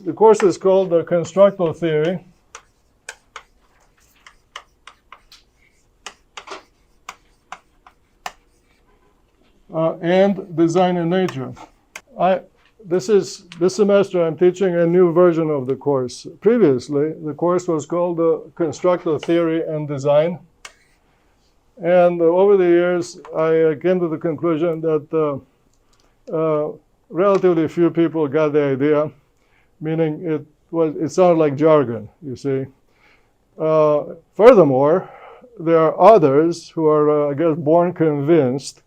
The course is called Constructal Theory. And Design in Nature. This semester I'm teaching a new version of the course. Previously, the course was called Constructal Theory and Design. And over the years, I came to the conclusion that relatively few people got the idea, meaning it sounded like jargon, you see. Furthermore, there are others who are, I guess, born convinced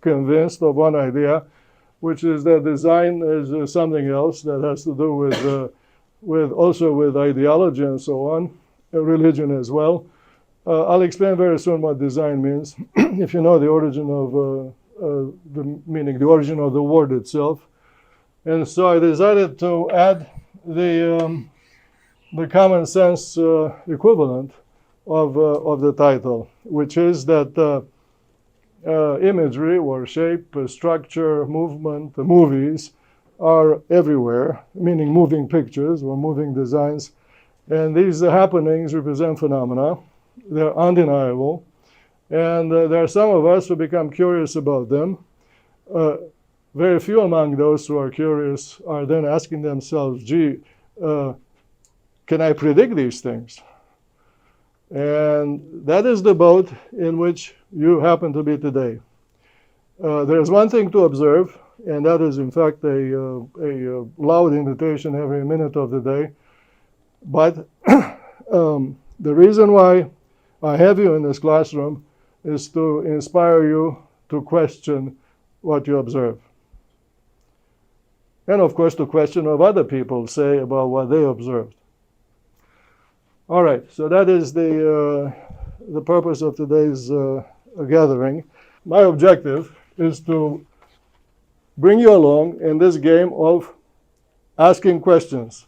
of one idea, which is that design is something else that has to do with ideology and so on, religion as well. I'll explain very soon what design means, if you know the origin of the origin of the word itself. And so I decided to add the common sense equivalent of the title, which is that imagery or shape, structure, movement, movies are everywhere, meaning moving pictures or moving designs. And these happenings represent phenomena. They're undeniable. And there are some of us who become curious about them. Very few among those who are curious are then asking themselves, gee, can I predict these things? And that is the boat in which you happen to be today. There's one thing to observe, and that is, in fact, a loud invitation every minute of the day. But the reason why I have you in this classroom is to inspire you to question what you observe. And, of course, to question what other people say about what they observed. All right, so that is the purpose of today's gathering. My objective is to bring you along in this game of asking questions.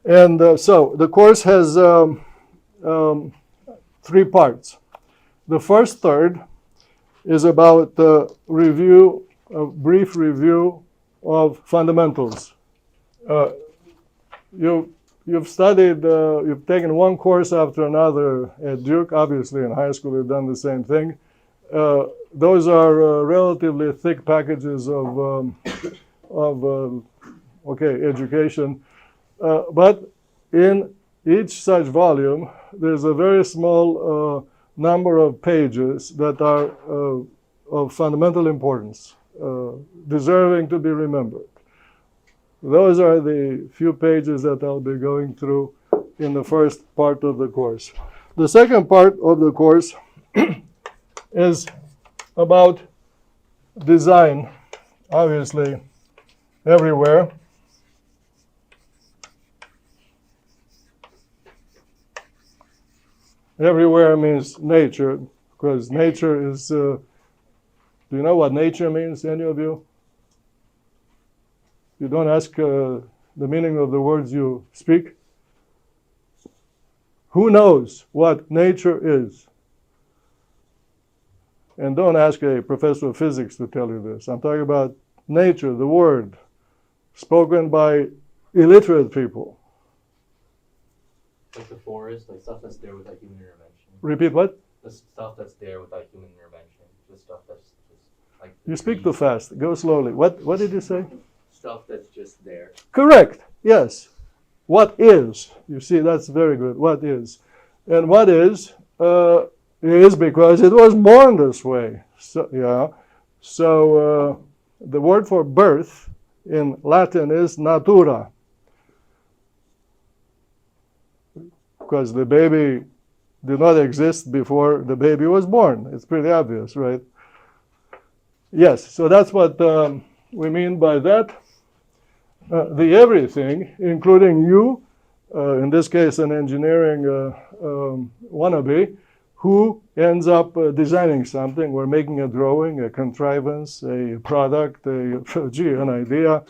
And so the course has 3 parts. The first third is about a brief review of fundamentals. You've studied, you've taken one course after another at Duke. Obviously, in high school, you've done the same thing. Those are relatively thick packages of education. But in each such volume, there's a very small number of pages that are of fundamental importance, deserving to be remembered. Those are the few pages that I'll be going through in the first part of the course. The second part of the course is about design, obviously, everywhere. Everywhere means nature, because nature is, do you know what nature means, any of you? You don't ask the meaning of the words you speak. Who knows what nature is? And don't ask a professor of physics to tell you this. I'm talking about nature, the word, spoken by illiterate people. Like the forest, like stuff that's there without human intervention. Repeat what? The stuff that's there without human intervention. The stuff that's just like... You speak too fast. Go slowly. What did you say? Stuff that's just there. Correct. Yes. What is? You see, that's very good. What is? And what is because it was born this way. So, yeah. So the word for birth in Latin is natura. Because the baby did not exist before the baby was born. It's pretty obvious, right? Yes, so that's what we mean by that. The everything, including you, in this case an engineering wannabe, who ends up designing something or making a drawing, a contrivance, a product, an idea,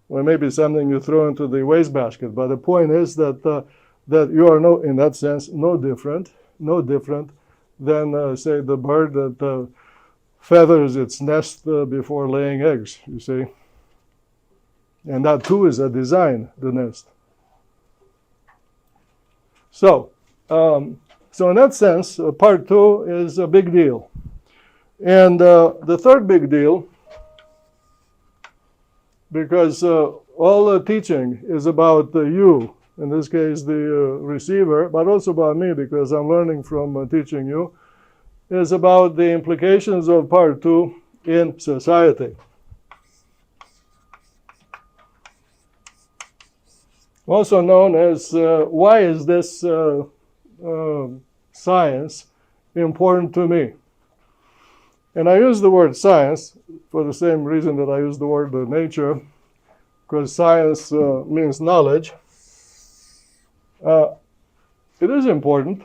or maybe something you throw into the wastebasket. But the point is that you are, in that sense, no different than, say, the bird that feathers its nest before laying eggs, you see. And that too is a design, the nest. So in that sense, part 2 is a big deal. And the third big deal, because all the teaching is about you, in this case the receiver, but also about me because I'm learning from teaching you, is about the implications of part 2 in society. Also known as why is this science important to me? And I use the word science for the same reason that I use the word nature, because science means knowledge. It is important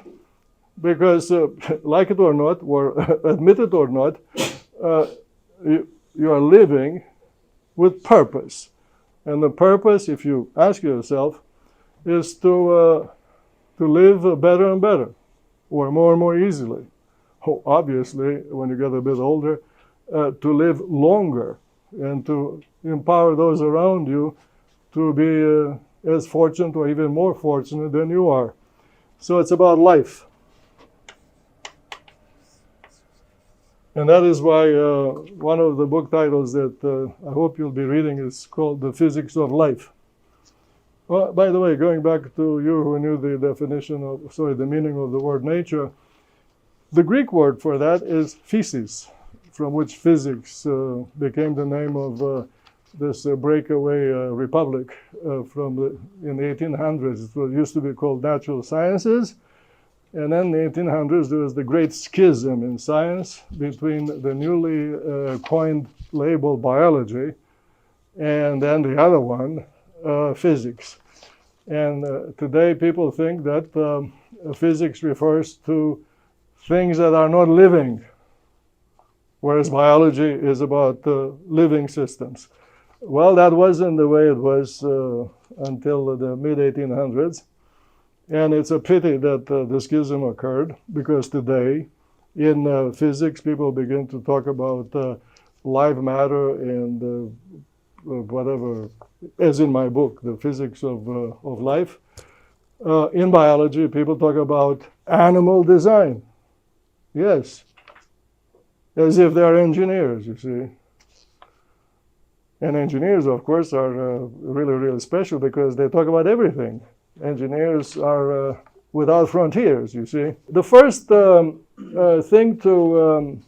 because, like it or not, or admit it or not, you are living with purpose. And the purpose, if you ask yourself, is to live better and better, or more and more easily. Obviously, when you get a bit older, to live longer and to empower those around you to be as fortunate or even more fortunate than you are. So it's about life. And that is why one of the book titles that I hope you'll be reading is called The Physics of Life. Well, by the way, going back to you who knew the the meaning of the word nature, the Greek word for that is physis, from which physics became the name of this breakaway republic in the 1800s. It used to be called natural sciences. And then in the 1800s, there was the great schism in science between the newly coined label biology and then the other one, physics. And today people think that physics refers to things that are not living, whereas biology is about living systems. Well, that wasn't the way it was until the mid-1800s. And it's a pity that the schism occurred, because today in physics people begin to talk about live matter and whatever, as in my book, The Physics of Life. In biology, people talk about animal design. Yes, as if they're engineers, you see. And engineers, of course, are really, really special because they talk about everything. Engineers are without frontiers, you see. The first thing to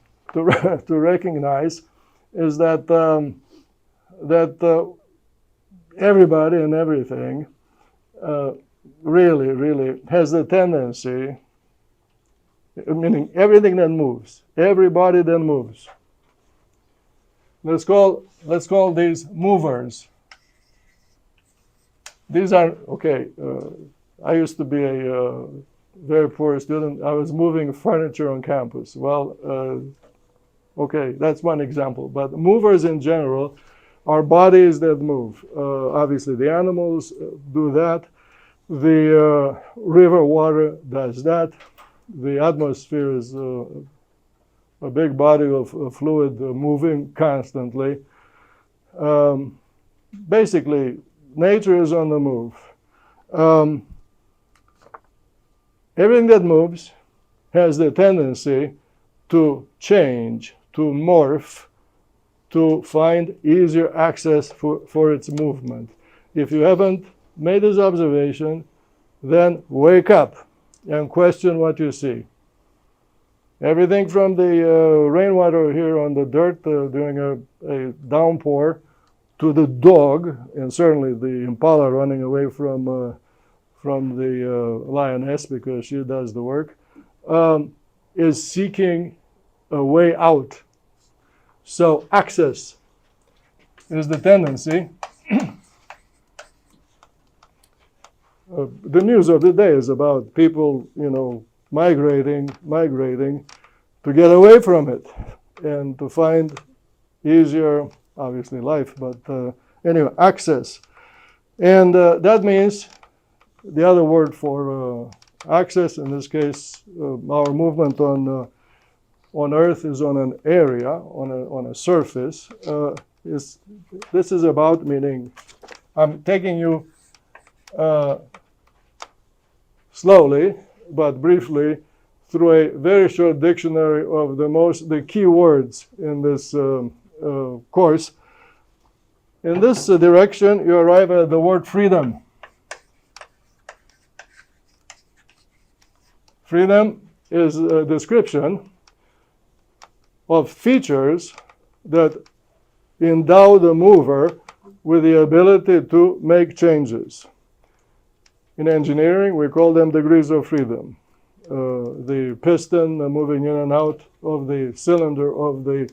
recognize is that everybody and everything really has the tendency, meaning everything that moves, everybody that moves. Let's call these movers. These are, okay, I used to be a very poor student. I was moving furniture on campus. Well, okay, that's one example. But movers in general are bodies that move. Obviously, the animals do that. The river water does that. The atmosphere is a big body of fluid moving constantly. Basically, nature is on the move. Everything that moves has the tendency to change, to morph, to find easier access for its movement. If you haven't made this observation, then wake up and question what you see. Everything from the rainwater here on the dirt during a downpour to the dog, and certainly the impala running away from the lioness because she does the work, is seeking a way out. So access is the tendency. The news of the day is about people, migrating to get away from it and to find easier, obviously, life, but anyway, access. And that means the other word for access, in this case, our movement on on Earth is on an area, on a surface. This is about, meaning I'm taking you slowly but briefly through a very short dictionary of the key words in this course. In this direction, you arrive at the word freedom. Freedom is a description of features that endow the mover with the ability to make changes. In engineering, we call them degrees of freedom. The piston moving in and out of the cylinder of the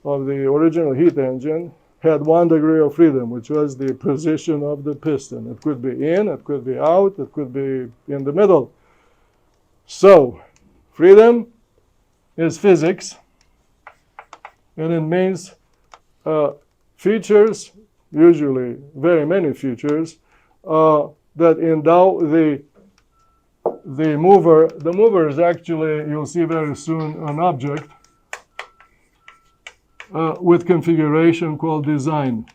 original heat engine had 1 degree of freedom, which was the position of the piston. It could be in, it could be out, it could be in the middle. So, freedom is physics, and it means features, usually very many features, that endow the mover. The mover is actually, you'll see very soon, an object with configuration called design.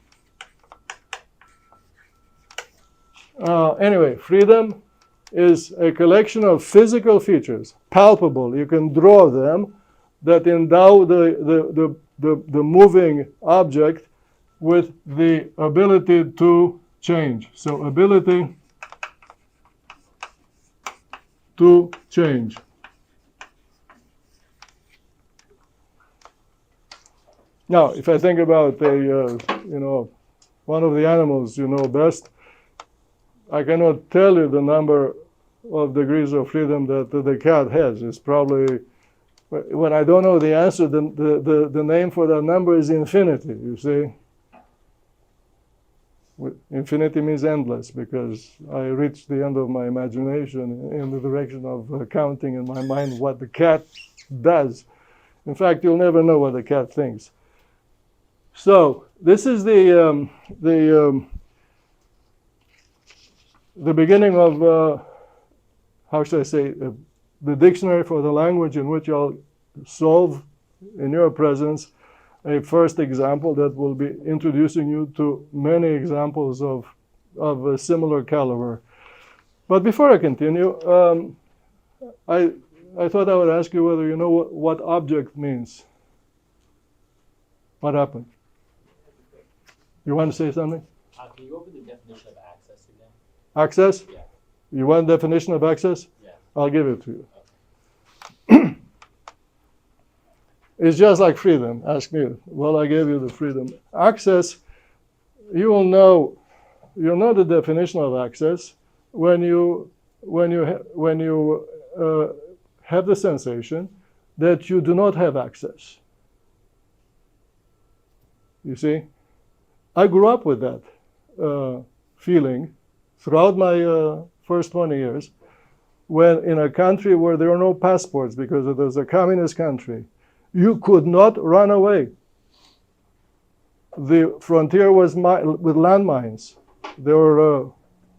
Anyway, freedom is a collection of physical features, palpable, you can draw them, that endow the moving object with the ability to change. So ability to change. Now, if I think about one of the animals you know best, I cannot tell you the number of degrees of freedom that the cat has. It's probably, when I don't know the answer, the name for that number is infinity, you see. Infinity means endless, because I reached the end of my imagination in the direction of counting in my mind what the cat does. In fact, you'll never know what the cat thinks. So this is the beginning of, how should I say, the dictionary for the language in which I'll solve in your presence a first example that will be introducing you to many examples of a similar caliber. But before I continue, I thought I would ask you whether you know what object means. What happened? You want to say something? Can you go over the definition of access again? Access? Yeah. You want a definition of access? Yeah. I'll give it to you. Okay. It's just like freedom. Ask me. Well, I gave you the freedom. Access, you'll know the definition of access when you have the sensation that you do not have access. You see? I grew up with that feeling throughout my first 20 years, when in a country where there are no passports because it was a communist country, you could not run away. The frontier was with landmines. There were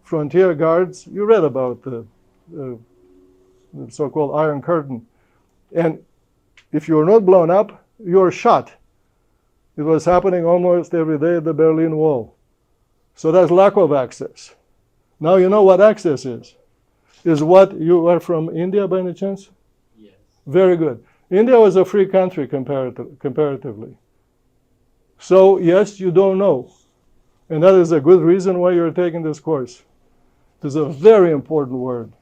frontier guards. You read about the so-called Iron Curtain. And if you were not blown up, you were shot. It was happening almost every day at the Berlin Wall. So that's lack of access. Now you know what access is. Is what, you are from India by any chance? Yes. Very good. India was a free country comparatively. So yes, you don't know. And that is a good reason why you're taking this course. It is a very important word.